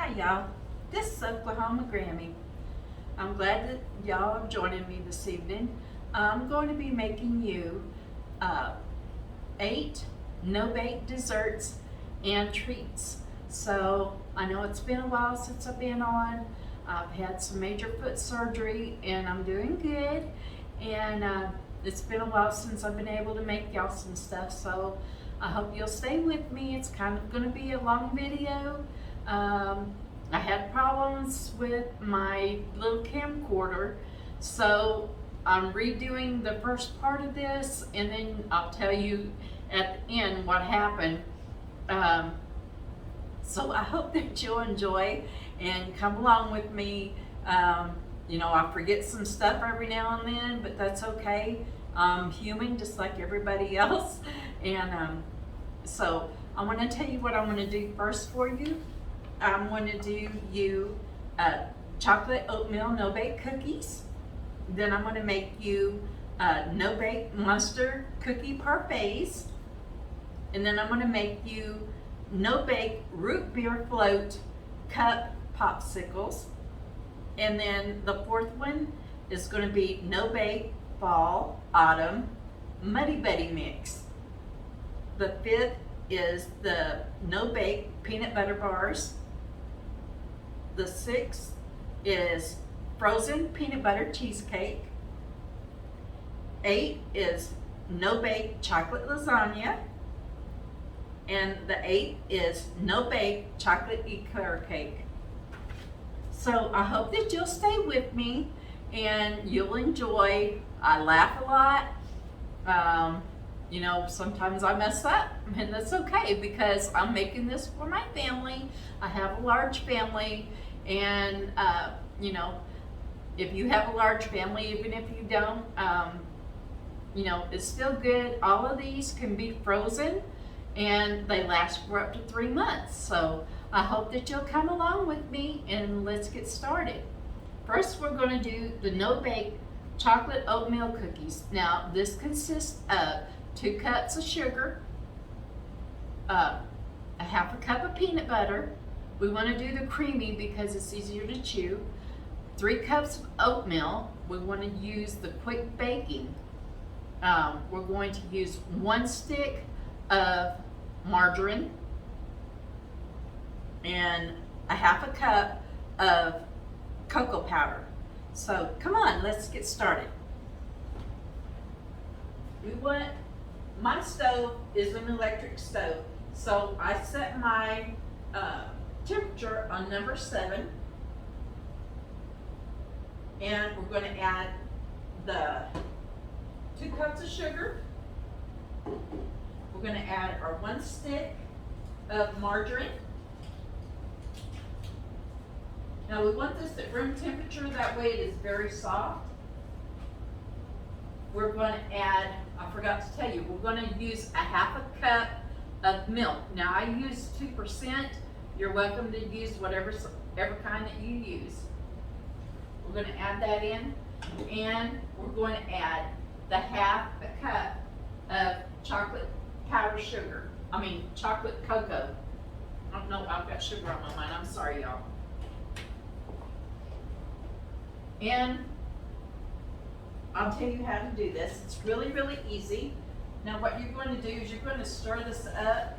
Hi y'all, this is Oklahoma Grammy. I'm glad that y'all are joining me this evening. I'm going to be making you uh, 8 no-bake desserts and treats. So I know it's been a while since I've been on. I've had some major foot surgery and I'm doing good. And it's been a while since I've been able to make y'all some stuff. So I hope you'll stay with me. It's kind of going to be a long video. I had problems with my little camcorder, so I'm redoing the first part of this, and then I'll tell you at the end what happened. So I hope that you'll enjoy and come along with me. I forget some stuff every now and then, but that's okay. I'm human just like everybody else. And so I'm going to tell you what I'm going to do first for you. I'm going to do you chocolate oatmeal no-bake cookies. Then I'm going to make you no-bake mustard cookie parfaits. And then I'm going to make you no-bake root beer float cup popsicles. And then the fourth one is going to be no-bake fall autumn Muddy Buddy mix. The fifth is the no-bake peanut butter bars. The sixth is frozen peanut butter cheesecake. 8 is no-bake chocolate lasagna. And the 8th is no-bake chocolate eclair cake. So I hope that you'll stay with me and you'll enjoy. I laugh a lot. Sometimes I mess up, and that's okay because I'm making this for my family. I have a large family, and if you have a large family, even if you don't, it's still good. All of these can be frozen, and they last for up to 3 months. So I hope that you'll come along with me, and let's get started. First, we're going to do the no-bake chocolate oatmeal cookies. Now, this consists of 2 cups of sugar, a half a cup of peanut butter. We want to do the creamy because it's easier to chew. 3 cups of oatmeal. We want to use the quick baking. We're going to use 1 stick of margarine and a half a cup of cocoa powder. So come on, let's get started. My stove is an electric stove, so I set my temperature on number 7, and we're going to add the 2 cups of sugar. We're going to add our 1 stick of margarine. Now we want this at room temperature, that way it is very soft. We're going to add, I forgot to tell you, we're going to use a half a cup of milk. Now I use 2%. You're welcome to use whatever kind that you use. We're going to add that in, and we're going to add the half a cup of chocolate cocoa. Oh no, I've got sugar on my mind. I'm sorry, y'all. And I'll tell you how to do this. It's really, really easy. Now what you're going to do is you're going to stir this up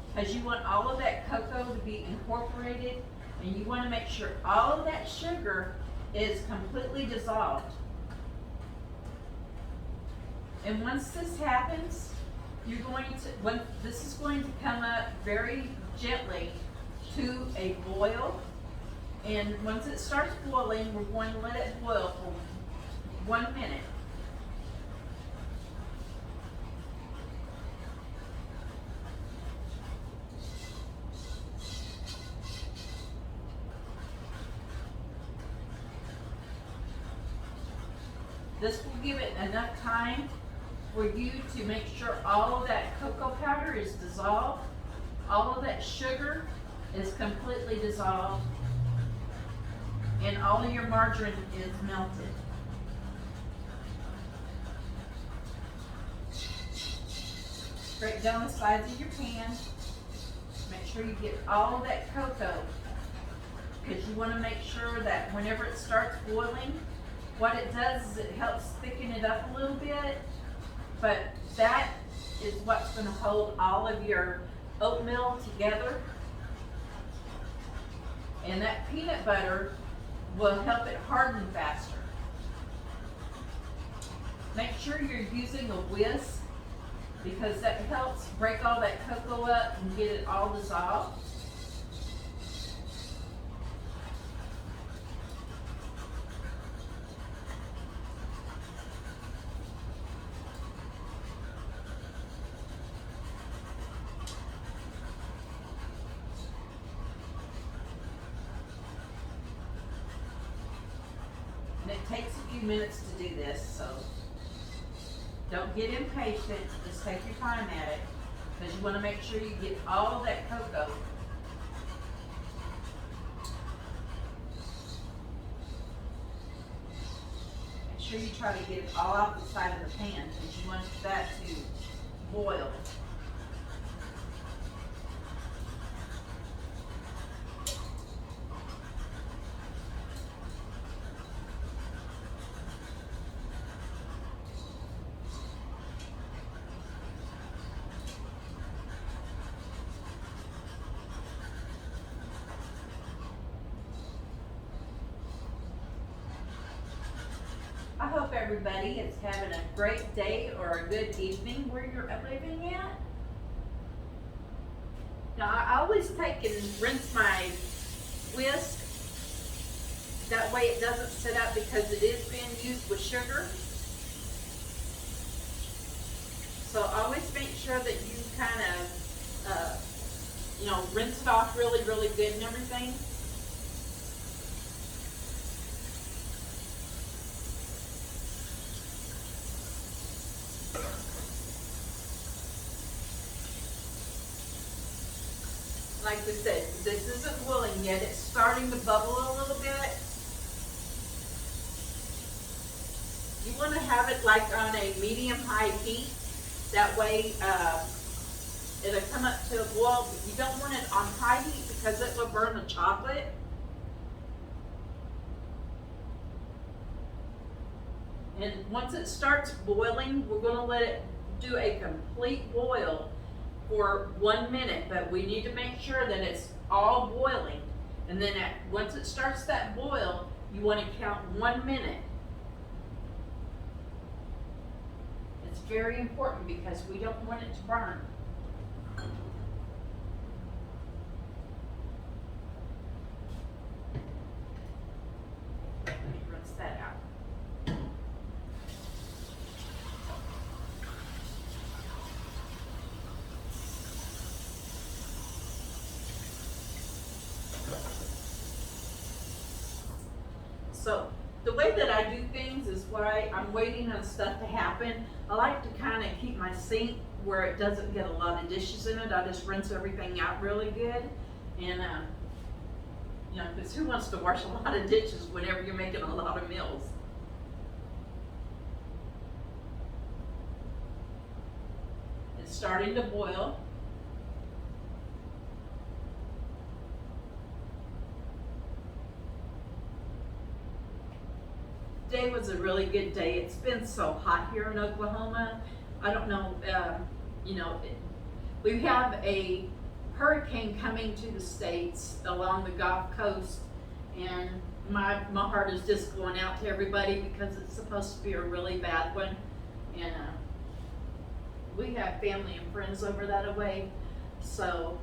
because you want all of that cocoa to be incorporated, and you want to make sure all of that sugar is completely dissolved. And once this happens, this is going to come up very gently to a boil. And once it starts boiling, we're going to let it boil for 1 minute. This will give it enough time for you to make sure all of that cocoa powder is dissolved, all of that sugar is completely dissolved, and all of your margarine is melted. Scrape down the sides of your pan. Make sure you get all of that cocoa because you want to make sure that whenever it starts boiling, what it does is it helps thicken it up a little bit, but that is what's going to hold all of your oatmeal together. And that peanut butter will help it harden faster. Make sure you're using a whisk because that helps break all that cocoa up and get it all dissolved. And it takes a few minutes to do this, so don't get impatient, just take your time at it, because you want to make sure you get all of that cocoa. Make sure you try to get it all off the side of the pan, because you want that to boil. I hope everybody is having a great day or a good evening where you're living at. Now, I always take and rinse my whisk. That way it doesn't sit up because it is being used with sugar. So always make sure that you kind of, rinse it off really, really good and everything. Like we said, this isn't boiling yet. It's starting to bubble a little bit. You want to have it like on a medium-high heat. That way it'll come up to a boil. You don't want it on high heat because it will burn the chocolate. And once it starts boiling, we're going to let it do a complete boil for 1 minute, but we need to make sure that it's all boiling. And then once it starts that boil, you want to count 1 minute. It's very important because we don't want it to burn. Let me rinse that out. So the way that I do things is why I'm waiting on stuff to happen. I like to kind of keep my sink where it doesn't get a lot of dishes in it. I just rinse everything out really good. And, because who wants to wash a lot of dishes whenever you're making a lot of meals? It's starting to boil. Today was a really good day. It's been so hot here in Oklahoma. I don't know, we have a hurricane coming to the States along the Gulf Coast, and my heart is just going out to everybody because it's supposed to be a really bad one. And we have family and friends over that way, so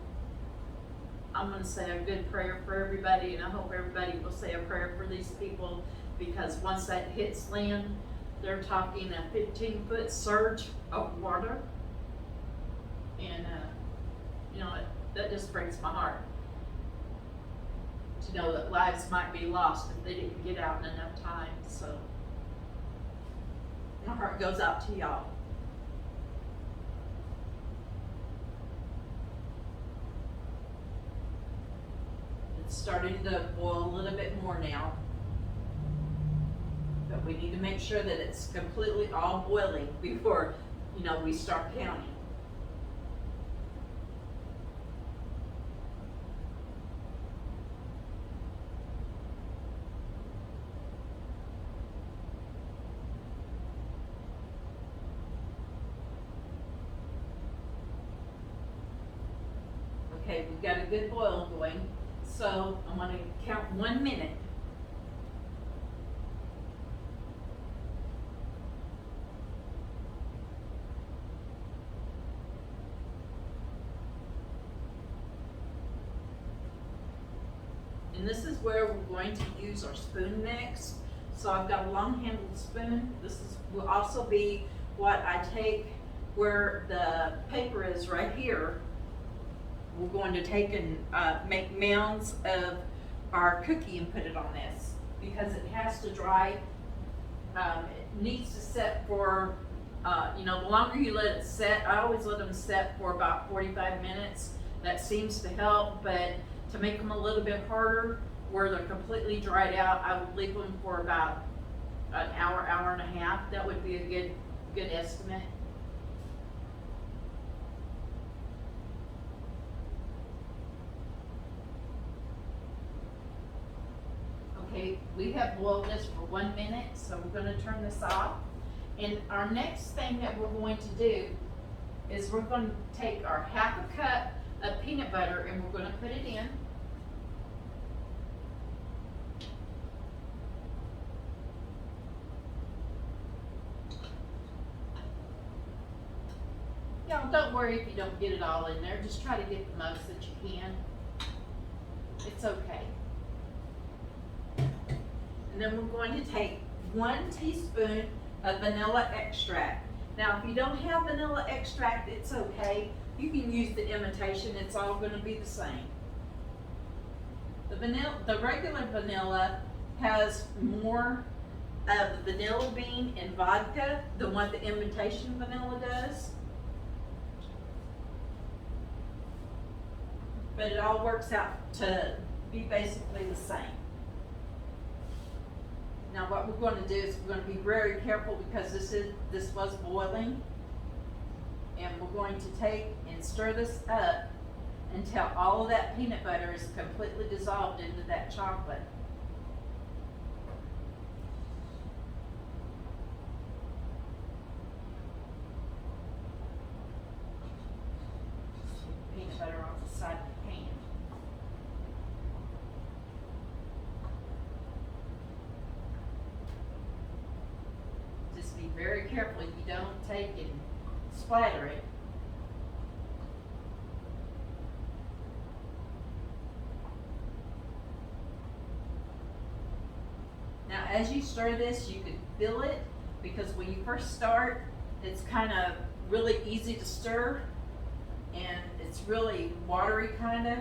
I'm going to say a good prayer for everybody, and I hope everybody will say a prayer for these people, because once that hits land, they're talking a 15-foot surge of water. And, that just breaks my heart to know that lives might be lost if they didn't get out in enough time. So my heart goes out to y'all. It's starting to boil a little bit more now. But we need to make sure that it's completely all boiling before, we start counting. Okay, we've got a good boil going, so I'm gonna count 1 minute. And this is where we're going to use our spoon next. So I've got a long handled spoon. Will also be what I take where the paper is right here. We're going to take and make mounds of our cookie and put it on this because it has to dry. It needs to set for, the longer you let it set, I always let them set for about 45 minutes. That seems to help, but to make them a little bit harder, where they're completely dried out, I would leave them for about an hour, hour and a half. That would be a good estimate. Okay, we have boiled this for 1 minute, so we're going to turn this off. And our next thing that we're going to do is we're going to take our half a cup of peanut butter and we're going to put it in. Y'all, don't worry if you don't get it all in there. Just try to get the most that you can. It's okay. And then we're going to take 1 teaspoon of vanilla extract. Now, if you don't have vanilla extract, it's okay. You can use the imitation. It's all going to be the same. The regular vanilla has more of the vanilla bean and vodka than what the imitation vanilla does. But it all works out to be basically the same. Now what we're going to do is we're going to be very careful because this was boiling. And we're going to take and stir this up until all of that peanut butter is completely dissolved into that chocolate. Peanut butter off the side of the pan. Just be very careful you don't take and splatter it. Now as you stir this, you can feel it because when you first start, it's kind of really easy to stir and it's really watery kind of.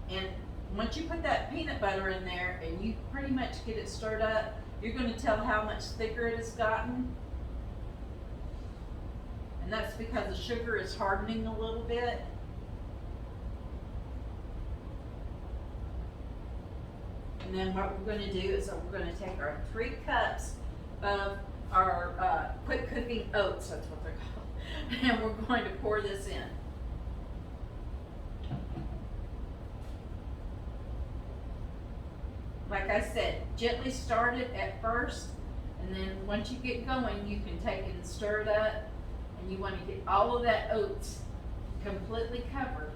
And once you put that peanut butter in there and you pretty much get it stirred up, you're going to tell how much thicker it has gotten. And that's because the sugar is hardening a little bit. And then what we're going to do is we're going to take our 3 cups of our quick cooking oats, that's what they're called, and we're going to pour this in. Like I said, gently start it at first, and then once you get going, you can take it and stir it up. And you want to get all of that oats completely covered.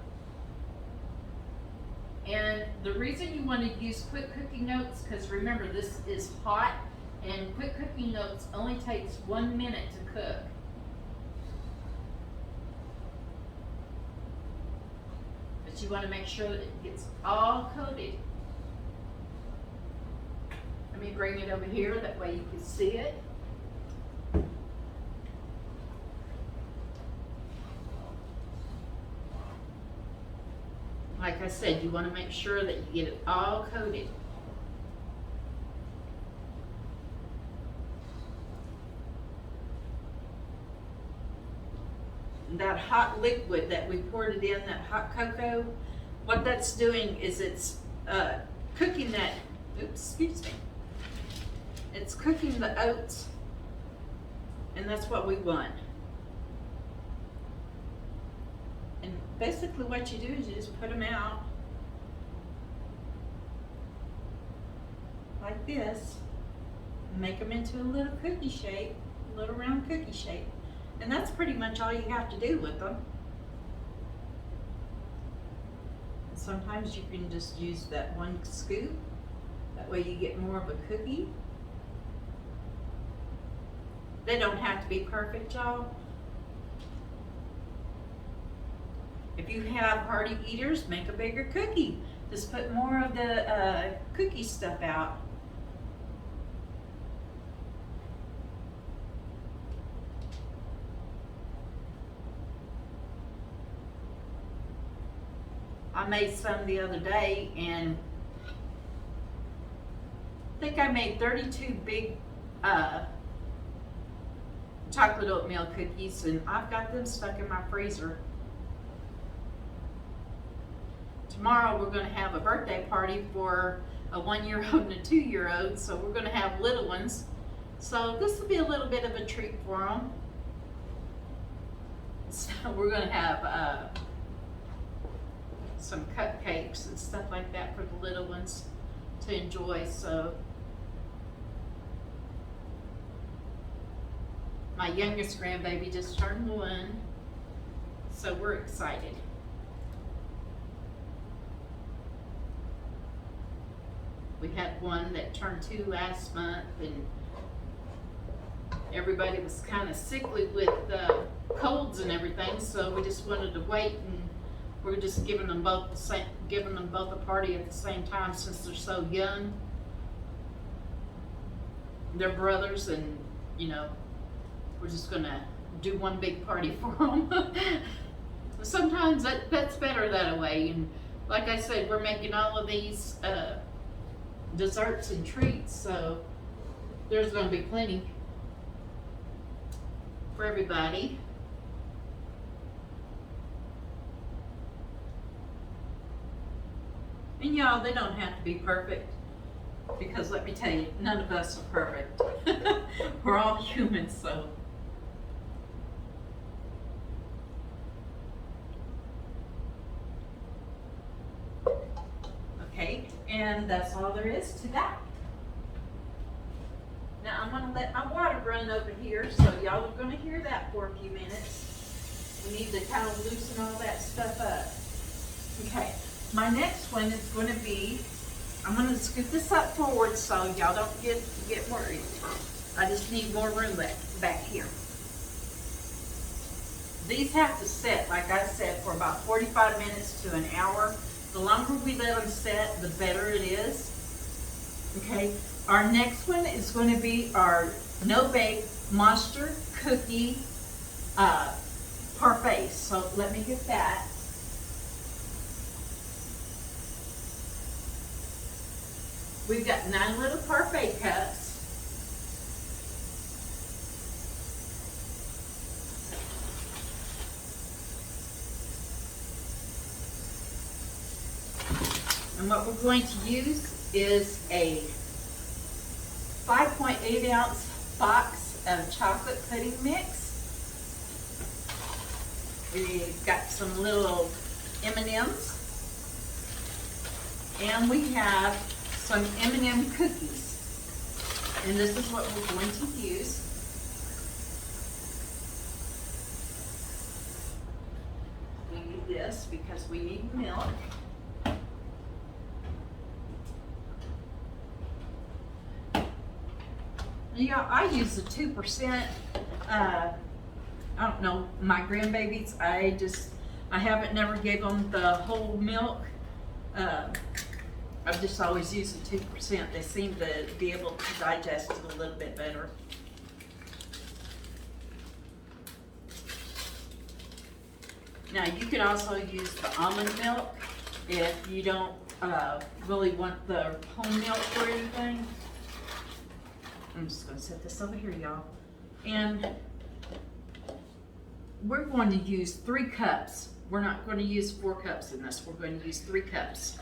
And the reason you want to use quick cooking oats, because remember this is hot, and quick cooking oats only takes 1 minute to cook. But you want to make sure that it gets all coated. Let me bring it over here, that way you can see it. Like I said, you want to make sure that you get it all coated. And that hot liquid that we poured it in, that hot cocoa, what that's doing is it's cooking that, excuse me. It's cooking the oats, and that's what we want. And basically what you do is you just put them out like this, and make them into a little cookie shape, a little round cookie shape. And that's pretty much all you have to do with them. Sometimes you can just use that one scoop. That way you get more of a cookie. They don't have to be perfect, y'all. If you have hearty eaters, make a bigger cookie. Just put more of the cookie stuff out. I made some the other day, and I think I made 32 big chocolate oatmeal cookies, and I've got them stuck in my freezer. Tomorrow we're going to have a birthday party for a 1-year-old and a 2-year-old, so we're going to have little ones. So this will be a little bit of a treat for them. So we're going to have some cupcakes and stuff like that for the little ones to enjoy. So my youngest grandbaby just turned 1, so we're excited. We had one that turned 2 last month, and everybody was kind of sickly with colds and everything, so we just wanted to wait, and we're just giving them both a party at the same time since they're so young. They're brothers, and you know, we're just gonna do one big party for them. Sometimes that's better that way. And like I said, we're making all of these desserts and treats, so there's gonna be plenty for everybody. And y'all, they don't have to be perfect, because let me tell you, none of us are perfect. We're all humans, so. Okay, and that's all there is to that. Now I'm gonna let my water run over here, so y'all are gonna hear that for a few minutes. We need to kind of loosen all that stuff up. Okay, my next one is gonna be, I'm gonna scoot this up forward so y'all don't get worried. I just need more room back here. These have to set, like I said, for about 45 minutes to an hour. The longer we let them set, the better it is. Okay, our next one is going to be our no-bake monster cookie parfaits. So let me get that. We've got 9 little parfait cups. And what we're going to use is a 5.8 ounce box of chocolate pudding mix. We've got some little M&Ms. And we have some M&M cookies. And this is what we're going to use. We need this because we need milk. Yeah, I use the 2%. I don't know, my grandbabies, I haven't never gave them the whole milk. I've just always used the 2%. They seem to be able to digest it a little bit better. Now you can also use the almond milk if you don't really want the whole milk or anything. I'm just going to set this over here, y'all. And we're going to use 3 cups. We're not going to use 4 cups in this. We're going to use 3 cups.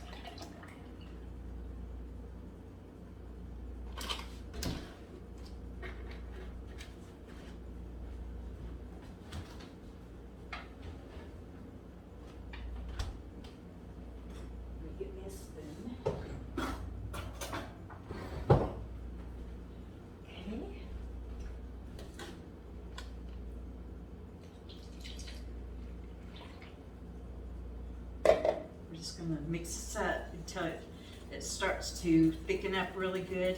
just gonna mix this up until it starts to thicken up really good.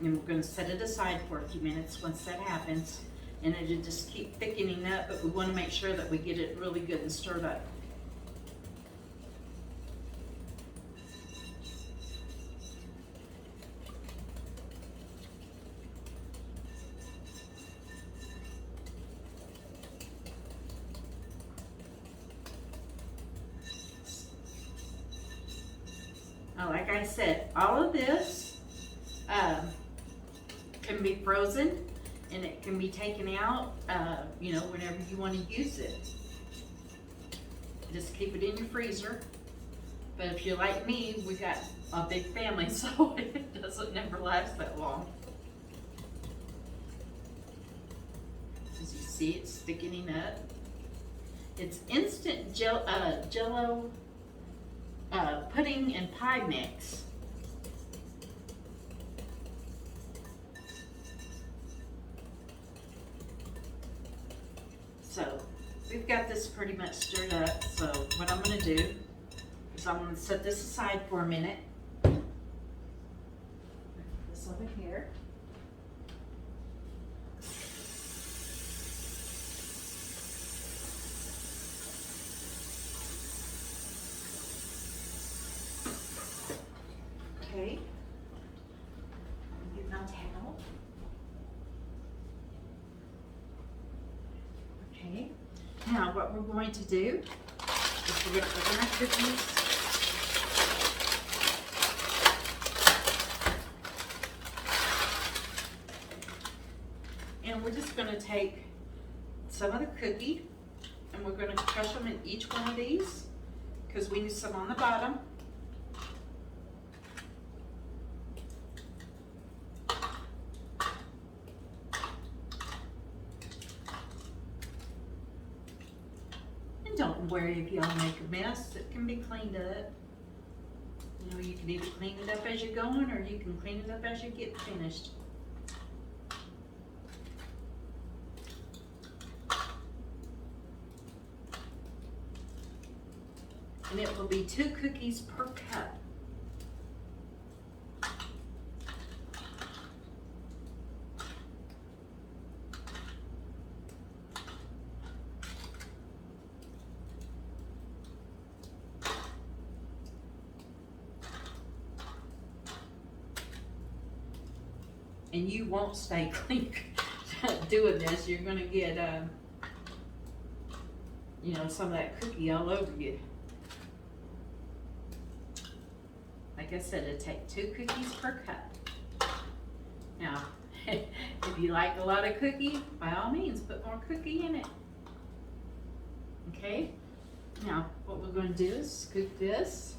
And we're gonna set it aside for a few minutes once that happens. And it'll just keep thickening up, but we wanna make sure that we get it really good and stirred up. Like I said, all of this can be frozen and it can be taken out, you know, whenever you want to use it. Just keep it in your freezer. But if you're like me, we got a big family, so it doesn't never last that long. As you see, it's thickening up. It's instant Jello pudding and pie mix. So we've got this pretty much stirred up. So what I'm going to do is I'm going to set this aside for a minute. Put this over here. Okay. Get my towel. Okay. Now what we're going to do is we're going to open our cookies. And we're just going to take some of the cookie and we're going to crush them in each one of these because we need some on the bottom. Don't worry if y'all make a mess, it can be cleaned up. You know, you can either clean it up as you're going or you can clean it up as you get finished. And it will be 2 cookies per cup. And you won't stay clean doing this. You're gonna get, you know, some of that cookie all over you. Like I said, it'll take 2 cookies per cup. Now, if you like a lot of cookie, by all means, put more cookie in it. Okay? Now, what we're gonna do is scoop this.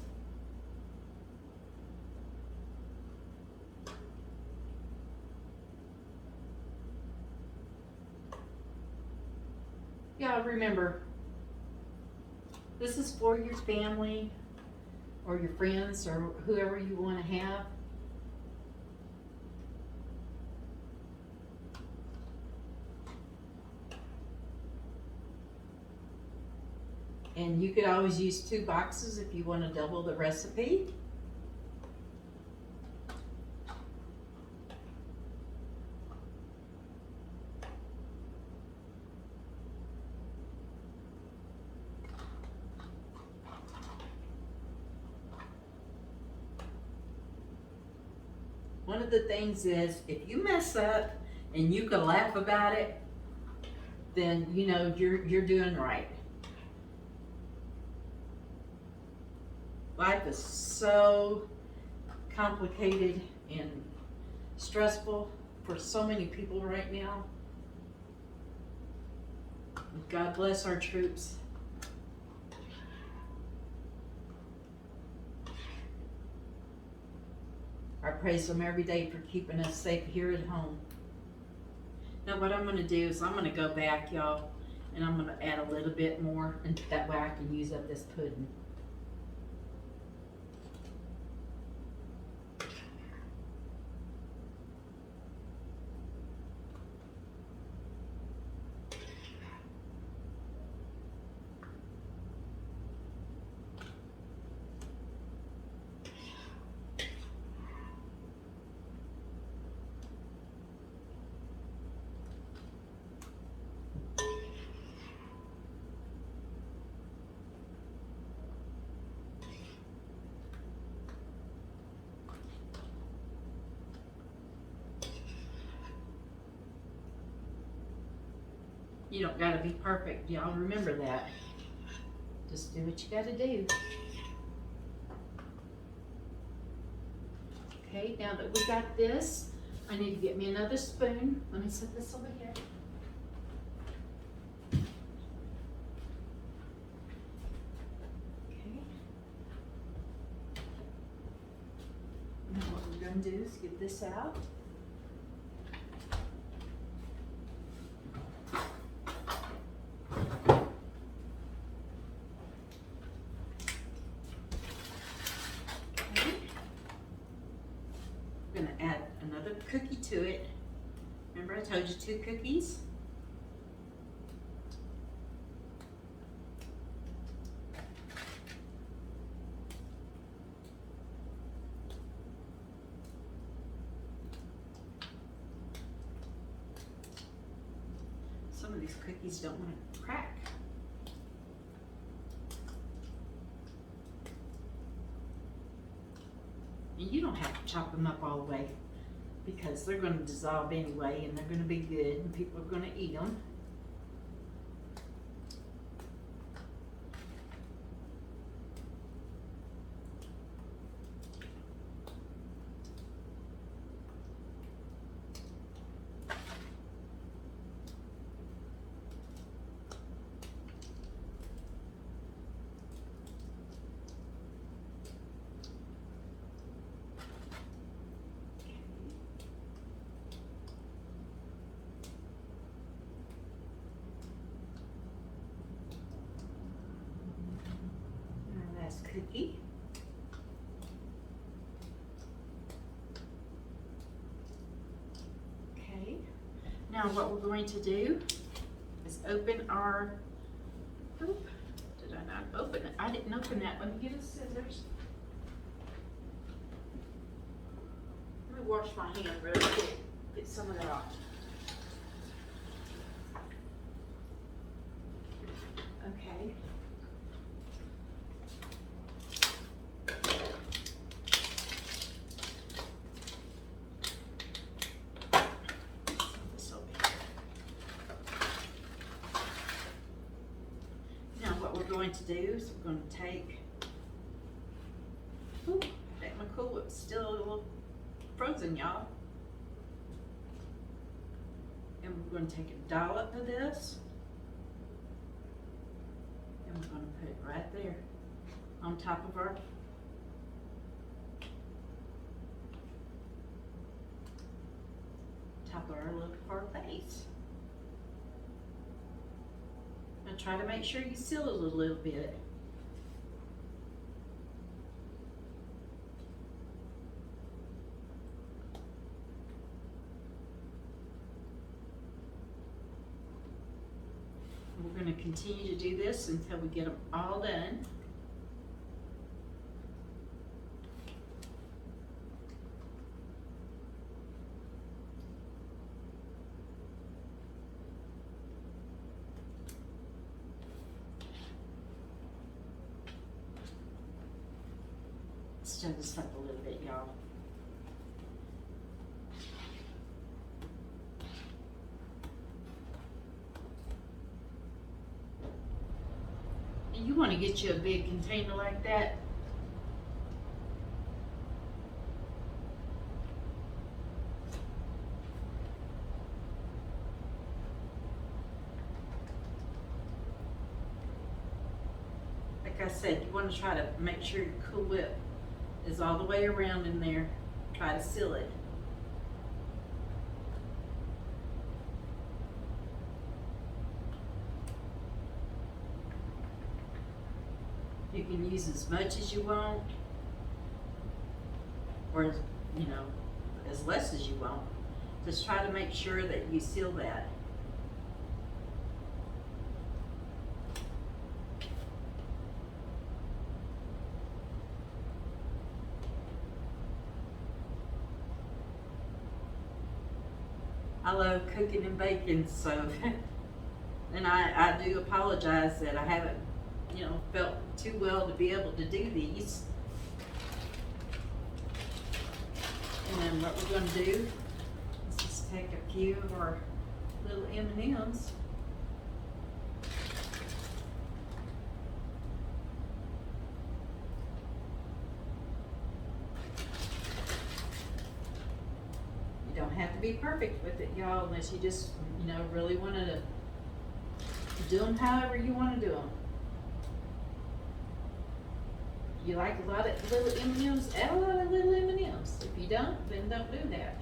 Yeah, remember, this is for your family or your friends or whoever you want to have. And you could always use 2 boxes if you want to double the recipe. One of the things is, if you mess up and you can laugh about it, then you know you're doing right. Life is so complicated and stressful for so many people right now. God bless our troops. I praise them every day for keeping us safe here at home. Now what I'm going to do is I'm going to go back, y'all, and I'm going to add a little bit more, and that way I can use up this pudding. You don't gotta be perfect, y'all remember that. Just do what you gotta do. Okay, now that we got this, I need to get me another spoon. Let me set this over here. Okay. Now what we're gonna do is get this out. I'm gonna add another cookie to it. Remember I told you 2 cookies? Some of these cookies don't want to crack. And you don't have to chop them up all the way because they're going to dissolve anyway and they're going to be good and people are going to eat them. Cookie. Okay, now what we're going to do is open our, oop, did I not open it? I didn't open that. Let me get a scissors. Let me wash my hand real quick, get some of that off. Okay. Going to do is we're going to take, ooh, take my Cool Whip, still a little frozen, y'all. And we're going to take a dollop of this, and we're going to put it right there on top of our little part base. And try to make sure you seal it a little bit. We're going to continue to do this until we get them all done. Stir this up a little bit, y'all. And you want to get you a big container like that. Like I said, you want to try to make sure your Cool Whip is all the way around in there. Try to seal it. You can use as much as you want, or you know, as less as you want. Just try to make sure that you seal that. I love cooking and baking, so, and I do apologize that I haven't, you know, felt too well to be able to do these. And then what we're going to do is just take a few of our little M&Ms be perfect with it, y'all, unless you just, really wanted to do them however you want to do them. You like a lot of little M&Ms? Add a lot of little M&Ms. If you don't, then don't do that.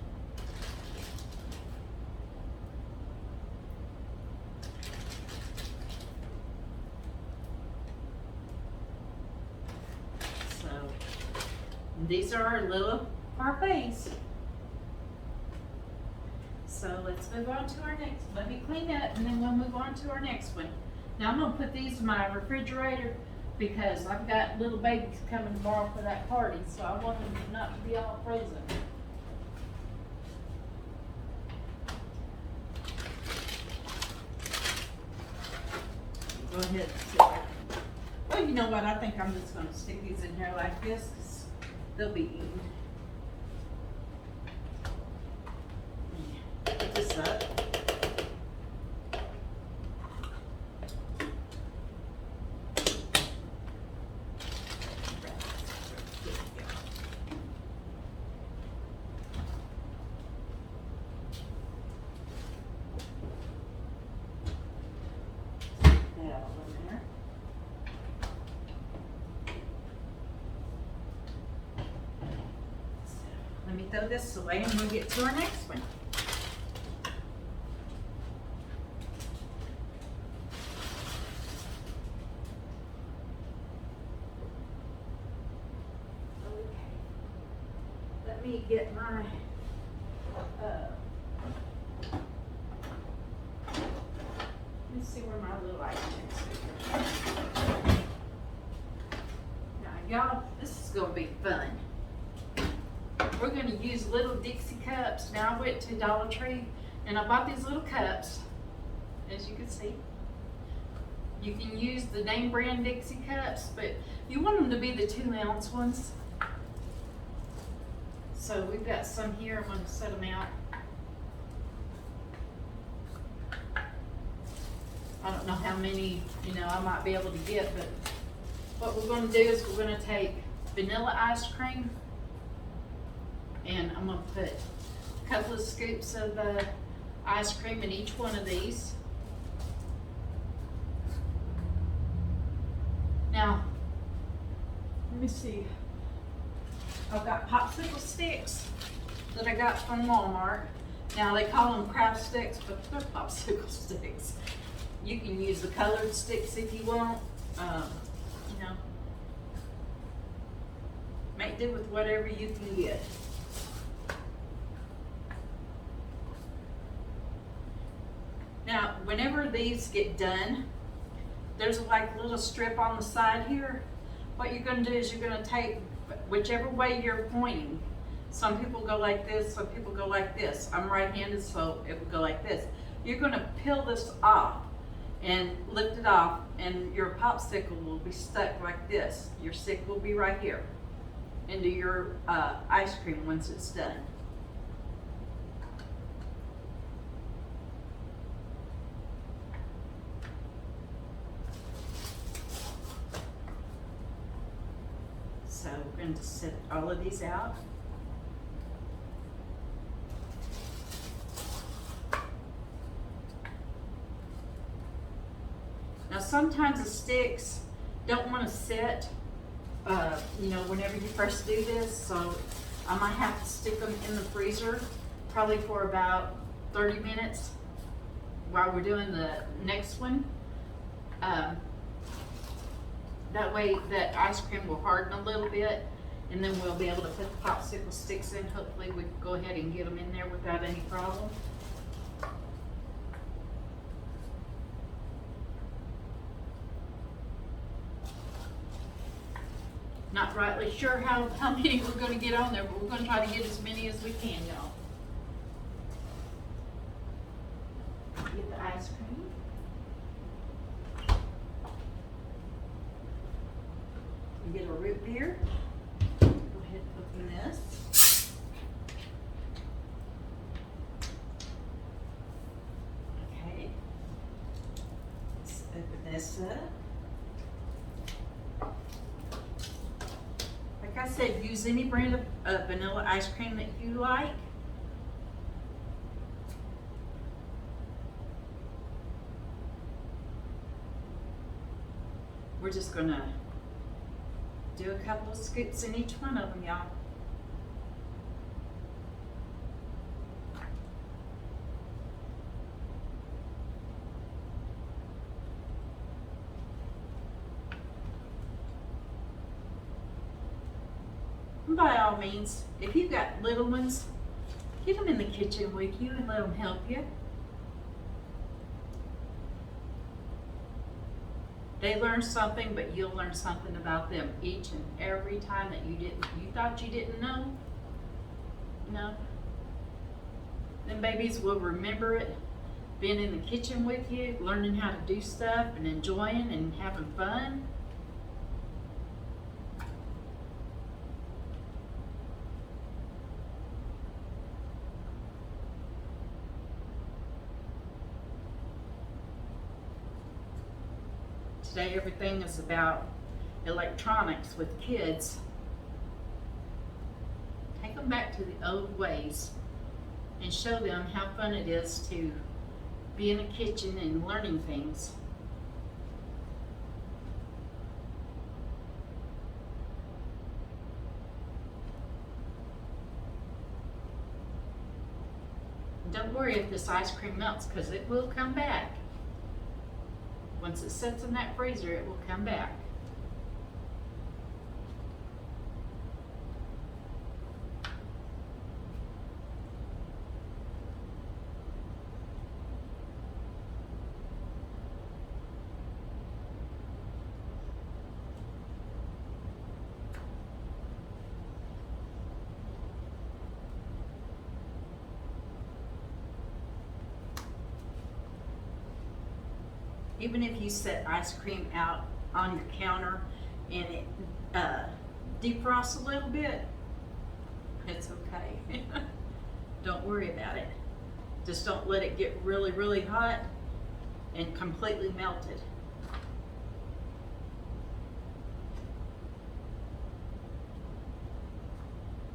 So, these are our little parfaits. So let's move on to our next. Let me clean that, and then we'll move on to our next one. Now I'm gonna put these in my refrigerator because I've got little babies coming tomorrow for that party, so I want them not to be all frozen. Go ahead and sit. Well, you know what? I think I'm just gonna stick these in here like this because they'll be eaten. Put this up. Let me throw this away and we'll get to our next one. Okay. Let me get my let's see where my little ice is. Now y'all, this is gonna be fun. We're going to use little Dixie cups. Now I went to Dollar Tree and I bought these little cups, as you can see. You can use the name brand Dixie cups, but you want them to be the 2-ounce ones. So we've got some here. I'm going to set them out. I don't know how many, I might be able to get, but what we're going to do is we're going to take vanilla ice cream. And I'm going to put a couple of scoops of ice cream in each one of these. Now, let me see. I've got popsicle sticks that I got from Walmart. Now they call them craft sticks, but they're popsicle sticks. You can use the colored sticks if you want. Make do with whatever you can get. Now, whenever these get done, there's like a little strip on the side here. What you're going to do is you're going to take whichever way you're pointing. Some people go like this, some people go like this. I'm right-handed, so it would go like this. You're going to peel this off and lift it off, and your popsicle will be stuck like this. Your stick will be right here into your ice cream once it's done. So we're going to set all of these out. Now sometimes the sticks don't want to sit, whenever you first do this, so I might have to stick them in the freezer probably for about 30 minutes while we're doing the next one. That way that ice cream will harden a little bit, and then we'll be able to put the popsicle sticks in. Hopefully we can go ahead and get them in there without any problem. Not rightly sure how many we're going to get on there, but we're going to try to get as many as we can, y'all. Get the ice cream. Get a root beer. Go ahead and open this. Okay. Let's open this up. Like I said, use any brand of vanilla ice cream that you like. We're just gonna do a couple of scoops in each one of them, y'all. And by all means, if you've got little ones, get them in the kitchen with you and let them help you. They learn something, but you'll learn something about them each and every time that you thought you didn't know. You know, them babies will remember it, being in the kitchen with you, learning how to do stuff and enjoying and having fun. Today everything is about electronics with kids. Take them back to the old ways and show them how fun it is to be in a kitchen and learning things. Don't worry if this ice cream melts, because it will come back. Once it sits in that freezer, it will come back. Even if you set ice cream out on your counter and it defrosts a little bit, it's okay. Don't worry about it. Just don't let it get really, really hot and completely melted.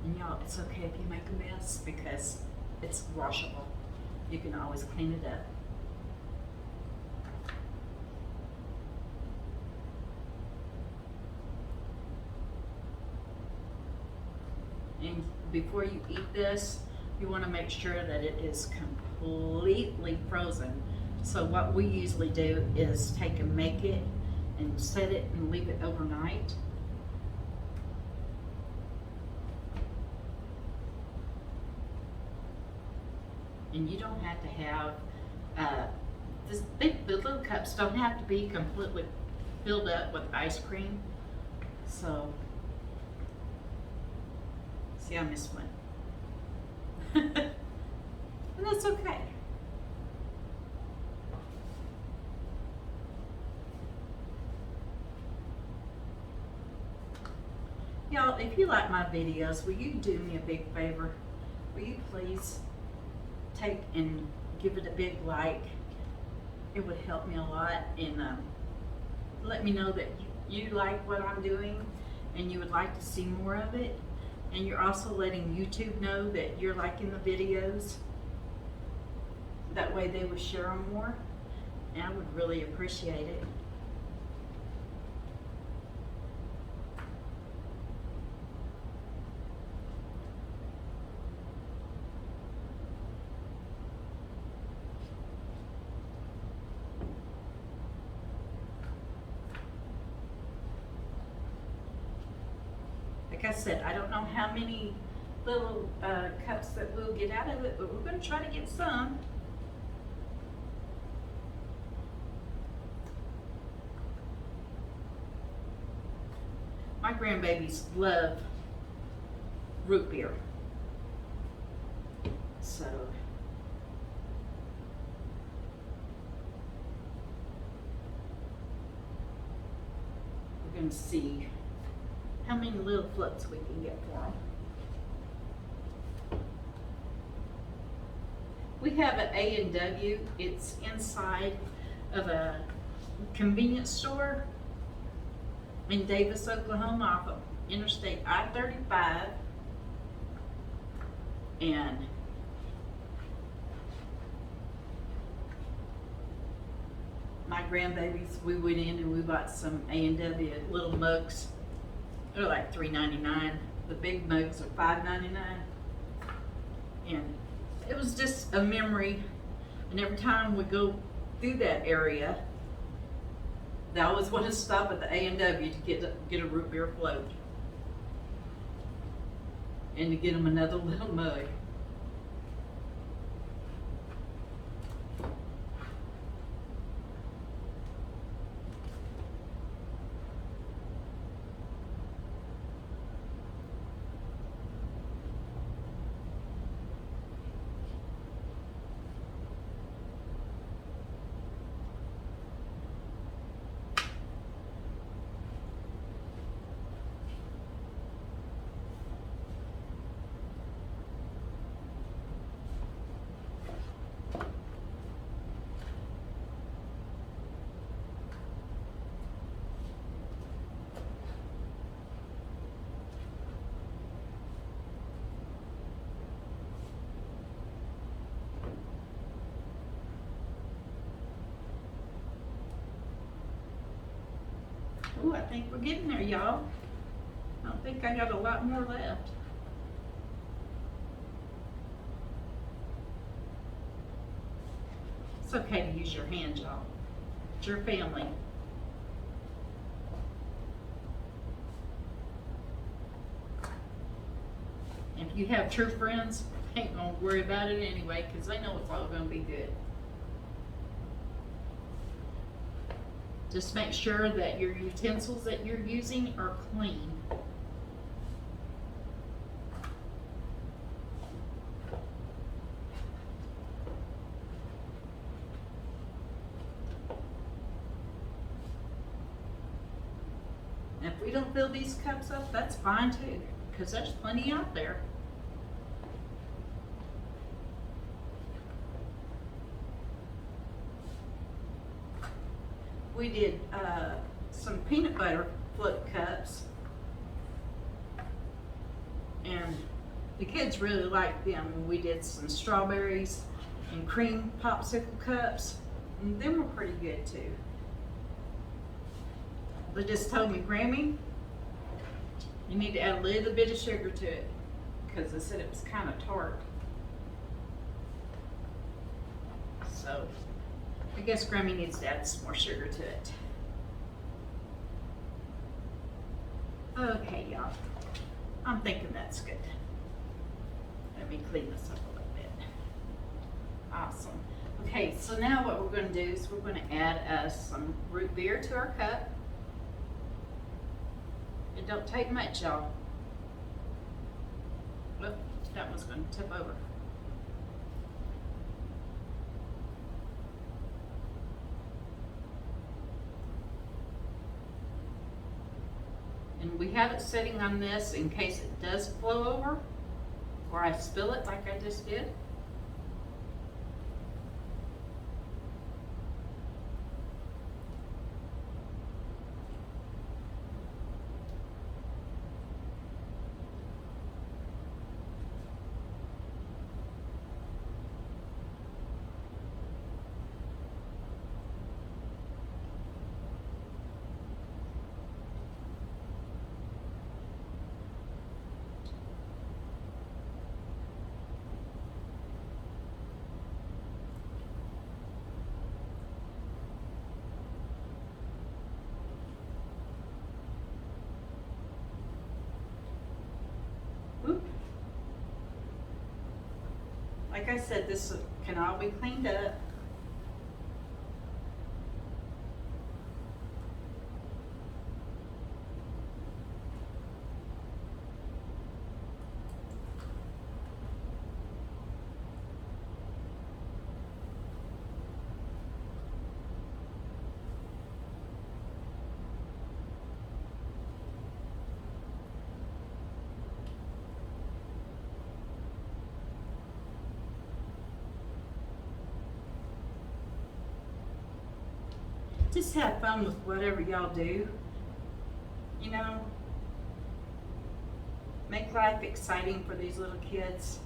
And y'all, it's okay if you make a mess because it's washable. You can always clean it up. And before you eat this, you want to make sure that it is completely frozen. So what we usually do is take and make it and set it and leave it overnight. And you don't have to have, the little cups don't have to be completely filled up with ice cream. So, see, I missed one. And that's okay. Y'all, if you like my videos, will you do me a big favor? Will you please take and give it a big like? It would help me a lot, and let me know that you like what I'm doing and you would like to see more of it. And you're also letting YouTube know that you're liking the videos. That way they will share them more. And I would really appreciate it. Like I said, I don't know how many little cups that we'll get out of it, but we're going to try to get some. My grandbabies love root beer. So we're going to see how many little floats we can get for them. We have an A&W. It's inside of a convenience store in Davis, Oklahoma, off of Interstate I-35. And my grandbabies, we went in and we bought some A&W little mugs. They're like $3.99. The big mugs are $5.99. And it was just a memory. And every time we go through that area, they always want to stop at the A&W to get a root beer float. And to get them another little mug. Ooh, I think we're getting there, y'all. I don't think I got a lot more left. It's okay to use your hands, y'all. It's your family. If you have true friends, ain't gonna worry about it anyway, because they know it's all gonna be good. Just make sure that your utensils that you're using are clean. And if we don't fill these cups up, that's fine too, because there's plenty out there. We did some peanut butter float cups, and the kids really liked them. We did some strawberries and cream popsicle cups, and them were pretty good too. They just told me, Grammy, you need to add a little bit of sugar to it, because they said it was kind of tart. So I guess Grammy needs to add some more sugar to it. Okay, y'all. I'm thinking that's good. Let me clean this up a little bit. Awesome. Okay, so now what we're going to do is we're going to add some root beer to our cup. It don't take much, y'all. Look, that one's going to tip over. And we have it sitting on this in case it does flow over, or I spill it like I just did. Like I said, this can all be cleaned up. Just have fun with whatever y'all do. You know, make life exciting for these little kids.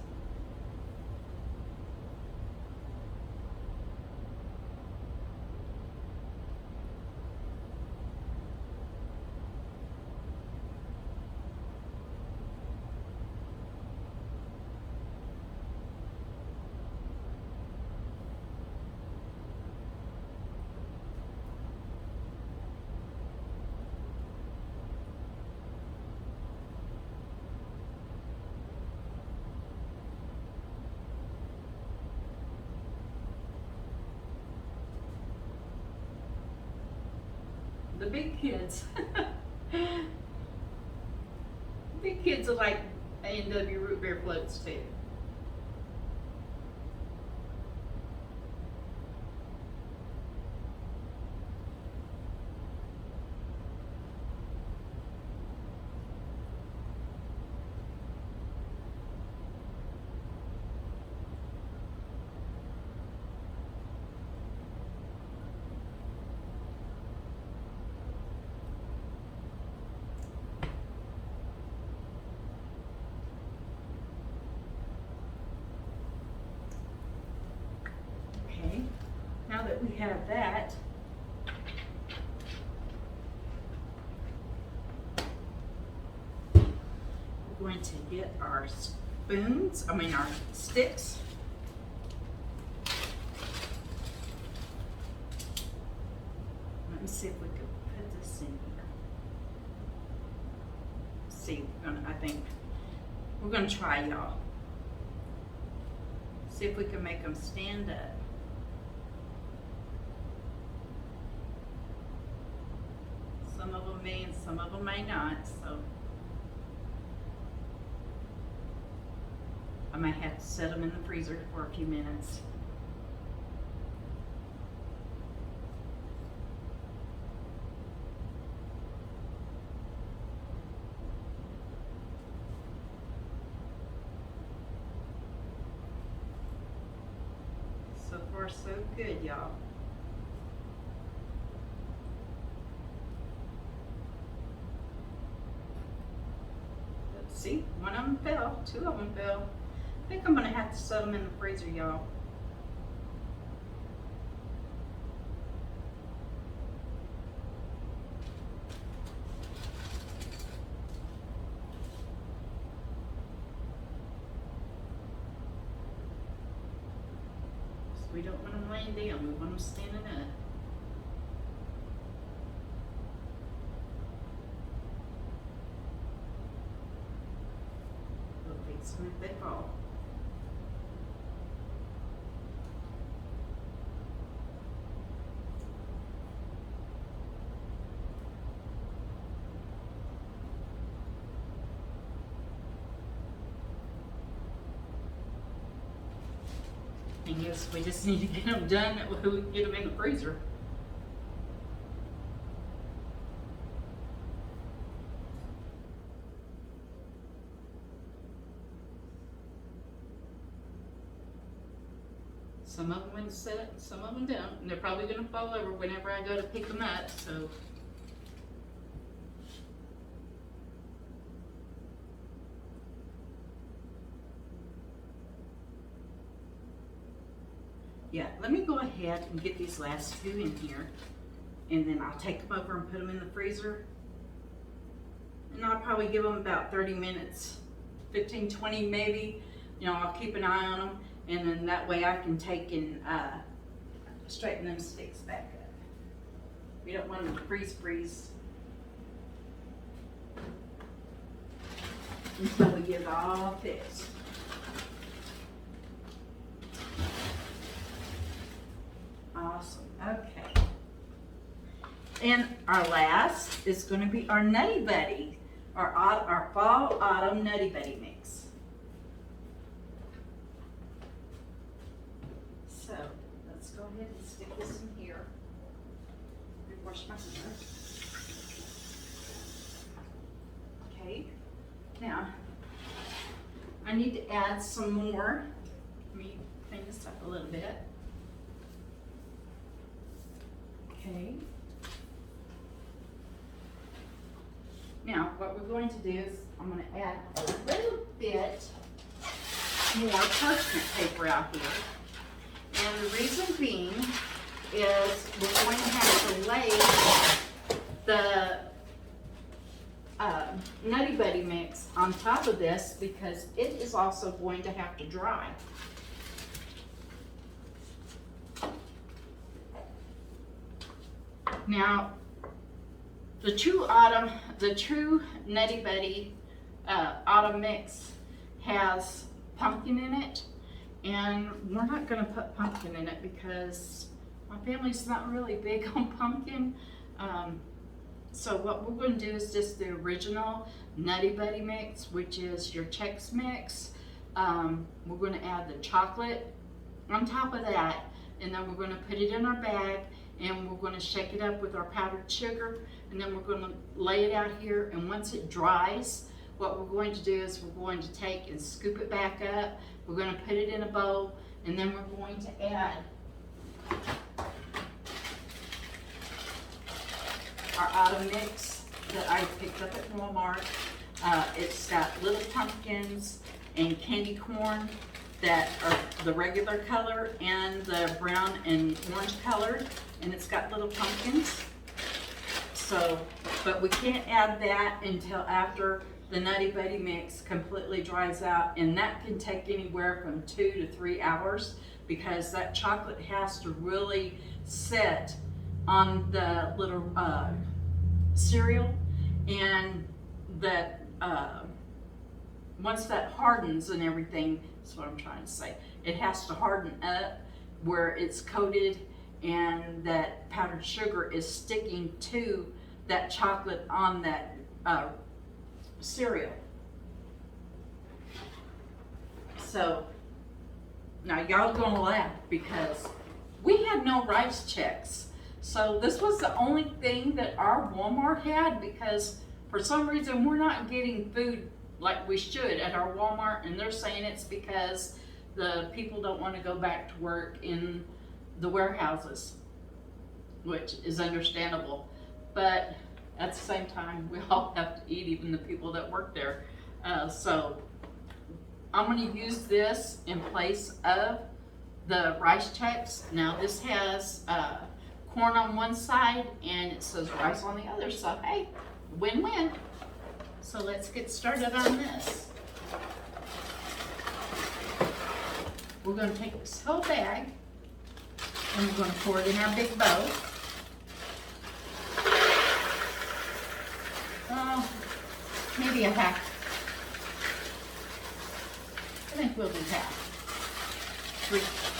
The big kids. Big kids are like A&W root beer floats too. Okay, now that we have that, we're going to get our spoons, our sticks. Let me see if we can put this in here. See, I think we're gonna try, y'all. See if we can make them stand up. Some of them may and some of them may not, so I might have to set them in the freezer for a few minutes. So far, so good, y'all. See, one of them fell, two of them fell. I think I'm gonna have to set them in the freezer, y'all. So we don't want them laying down, we want them standing up. If they fall. And yes, we just need to get them done, that way we can get them in the freezer. Some of them went to set, some of them don't, and they're probably gonna fall over whenever I go to pick them up, so. Yeah, let me go ahead and get these last two in here, and then I'll take them over and put them in the freezer. And I'll probably give them about 30 minutes, 15, 20 maybe. You know, I'll keep an eye on them. And then that way I can take and straighten them sticks back up. We don't want them to freeze until we get it all fixed. Awesome, okay. And our last is gonna be our Nutty Buddy, our fall autumn Nutty Buddy mix. So let's go ahead and stick this in here. Let me wash my hands. Okay, now I need to add some more. Let me clean this up a little bit. Okay. Now what we're going to do is I'm going to add a little bit more parchment paper out here. And the reason being is we're going to have to lay the Nutty Buddy mix on top of this because it is also going to have to dry. Now, the true Nutty Buddy autumn mix has pumpkin in it. And we're not going to put pumpkin in it because my family's not really big on pumpkin. So what we're going to do is just the original Nutty Buddy mix, which is your Chex Mix. We're going to add the chocolate on top of that, and then we're going to put it in our bag, and we're going to shake it up with our powdered sugar, and then we're going to lay it out here, and once it dries, what we're going to do is we're going to take and scoop it back up. We're going to put it in a bowl, and then we're going to add our autumn mix that I picked up at Walmart. It's got little pumpkins and candy corn that are the regular color and the brown and orange colored, and it's got little pumpkins. So, but we can't add that until after the Nutty Buddy mix completely dries out, and that can take anywhere from 2 to 3 hours because that chocolate has to really set on the little cereal, and that once that hardens and everything, that's what I'm trying to say, it has to harden up where it's coated and that powdered sugar is sticking to that chocolate on that cereal. So now y'all gonna laugh because we had no Rice Chex. So this was the only thing that our Walmart had, because for some reason we're not getting food like we should at our Walmart, and they're saying it's because the people don't want to go back to work in the warehouses, which is understandable. But at the same time, we all have to eat, even the people that work there. So I'm going to use this in place of the Rice Chex. Now this has corn on one side and it says rice on the other, so hey, win-win. So let's get started on this. We're going to take this whole bag and we're going to pour it in our big bowl. Maybe a half. I think we'll do half.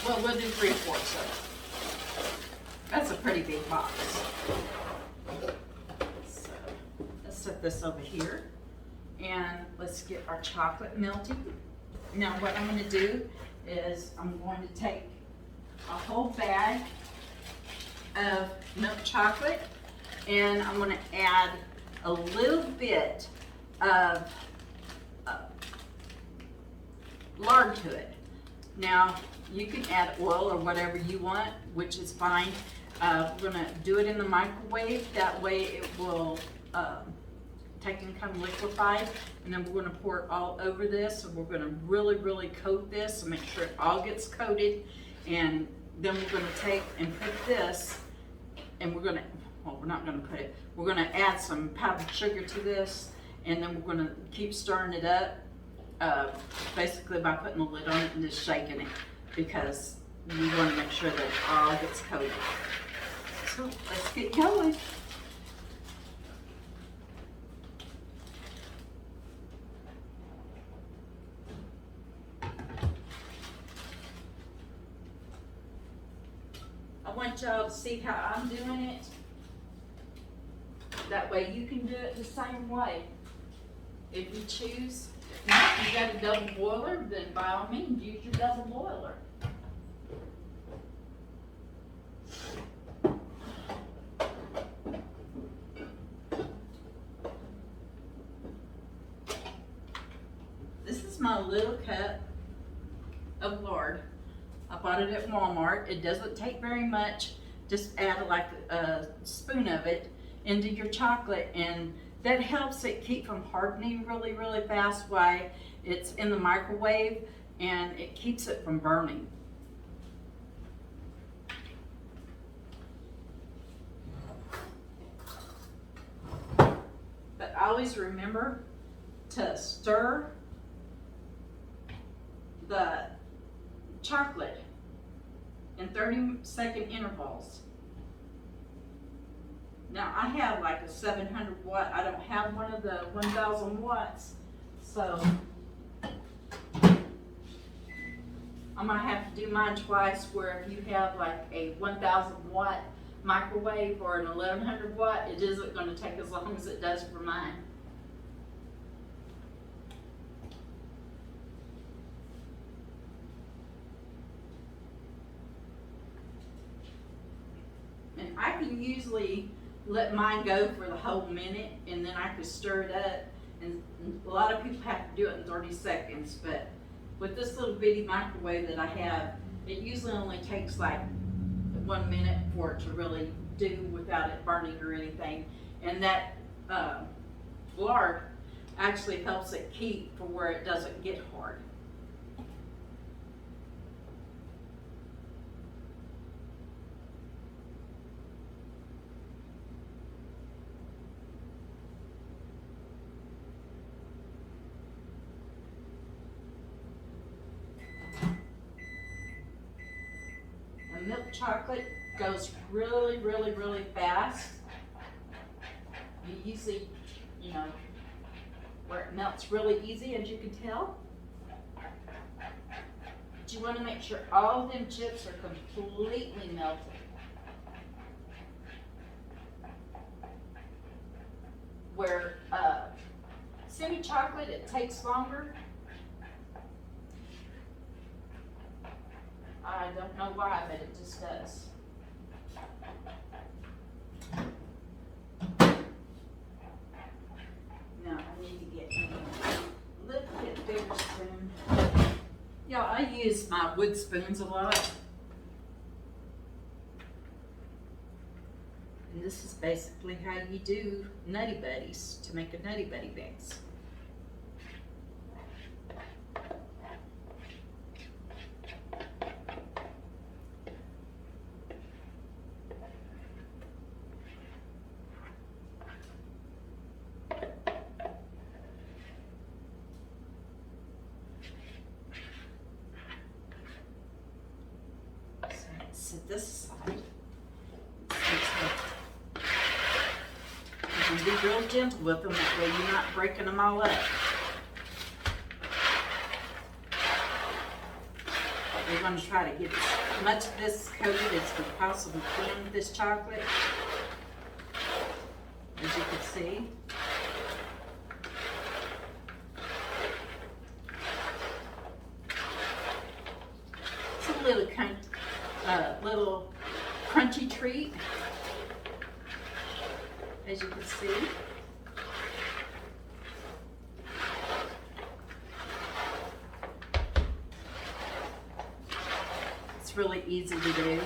We'll do 3/4 of it. That's a pretty big box. So let's set this over here, and let's get our chocolate melting. Now what I'm going to do is I'm going to take a whole bag of milk chocolate, and I'm going to add a little bit of lard to it. Now you can add oil or whatever you want, which is fine. We're going to do it in the microwave, that way it will take and come liquefied, and then we're going to pour it all over this, and we're going to really coat this and make sure it all gets coated. And then we're going to take and put this, and we're going to, well, we're not going to put it, we're going to add some powdered sugar to this, and then we're going to keep stirring it up, basically by putting the lid on it and just shaking it, because you want to make sure that it all gets coated. So let's get going. I want y'all to see how I'm doing it. That way you can do it the same way. If you choose, if you got a double boiler, then by all means use your double boiler. This is my little cup of lard. I bought it at Walmart. It doesn't take very much. Just add like a spoon of it into your chocolate, and that helps it keep from hardening really fast while it's in the microwave, and it keeps it from burning. But always remember to stir the chocolate in 30-second intervals. Now I have like a 700 watt, I don't have one of the 1000 watts, so I might have to do mine twice, where if you have like a 1000 watt microwave or an 1100 watt, it isn't going to take as long as it does for mine. And I can usually let mine go for the whole minute, and then I can stir it up. And a lot of people have to do it in 30 seconds, but with this little bitty microwave that I have, it usually only takes like 1 minute for it to really do without it burning or anything. And that lard actually helps it keep for where it doesn't get hard. And milk chocolate goes really, really, really fast. You usually, you know, where it melts really easy, as you can tell. But you want to make sure all of them chips are completely melted. Where semi-chocolate, it takes longer. I don't know why, but it just does. Now I need to get a little bit bigger spoon. Yeah, I use my wood spoons a lot. And this is basically how you do Nutty Buddies to make a Nutty Buddy mix. Set this aside. You can be real gentle with them, that way you're not breaking them all up. We're going to try to get as much of this coated as we possibly can with this chocolate. As you can see. It's a little crunchy treat, as you can see. It's really easy to do.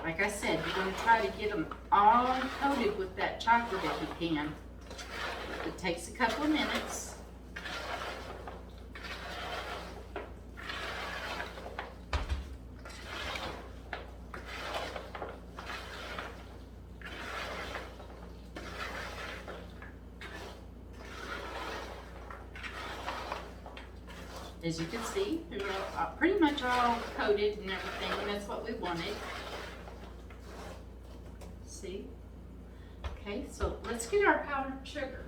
Like I said, you're going to try to get them all coated with that chocolate if you can. It takes a couple of minutes. As you can see, they're pretty much all coated and everything, and that's what we wanted. See? Okay, so let's get our powdered sugar.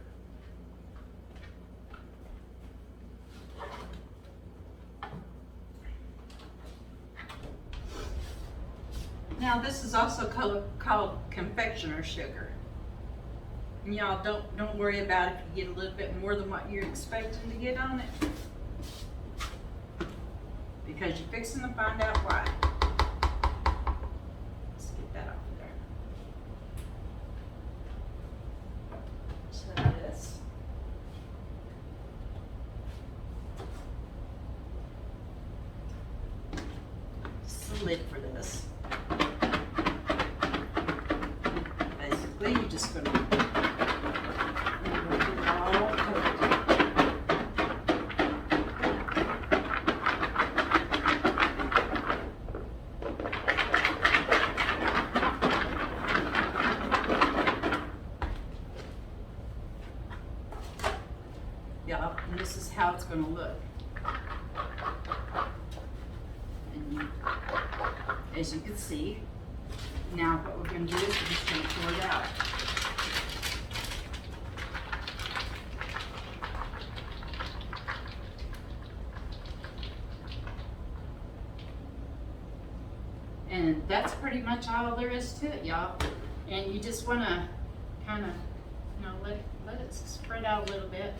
Now this is also called confectioner sugar. And y'all don't worry about if you get a little bit more than what you're expecting to get on it, because you're fixing to find out why. Let's get that off there. So this. This is the lid for this. Basically, you're just going to get it all coated. And this is how it's going to look. And as you can see, now what we're going to do is we're just going to pour it out. that's pretty much all there is to it, y'all. And you just want to kind of, you know, let it spread out a little bit.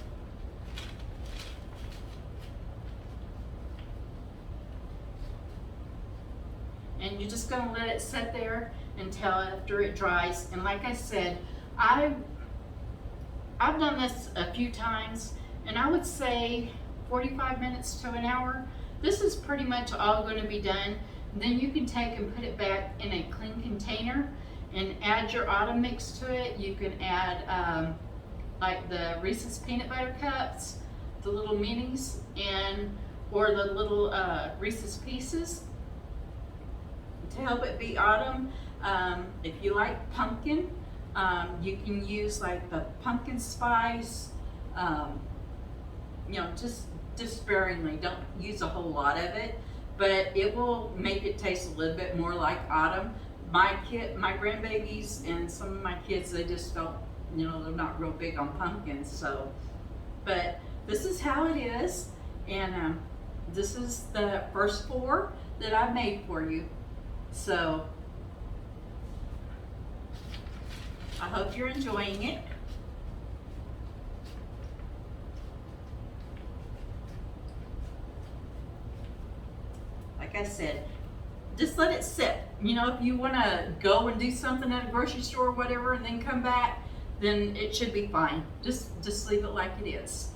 And you're just going to let it sit there until after it dries. And like I said, I've done this a few times, and I would say 45 minutes to an hour. This is pretty much all going to be done. Then you can take and put it back in a clean container and add your autumn mix to it. You can add like the Reese's peanut butter cups, the little minis, or the little Reese's pieces to help it be autumn. If you like pumpkin, you can use like the pumpkin spice, you know, just sparingly. Don't use a whole lot of it, but it will make it taste a little bit more like autumn. My grandbabies and some of my kids, they just don't, you know, they're not real big on pumpkins. So, but this is how it is, and this is the first 4 that I made for you. So I hope you're enjoying it. Like I said, just let it sit. You know, if you want to go and do something at a grocery store or whatever and then come back, then it should be fine. Just leave it like it is.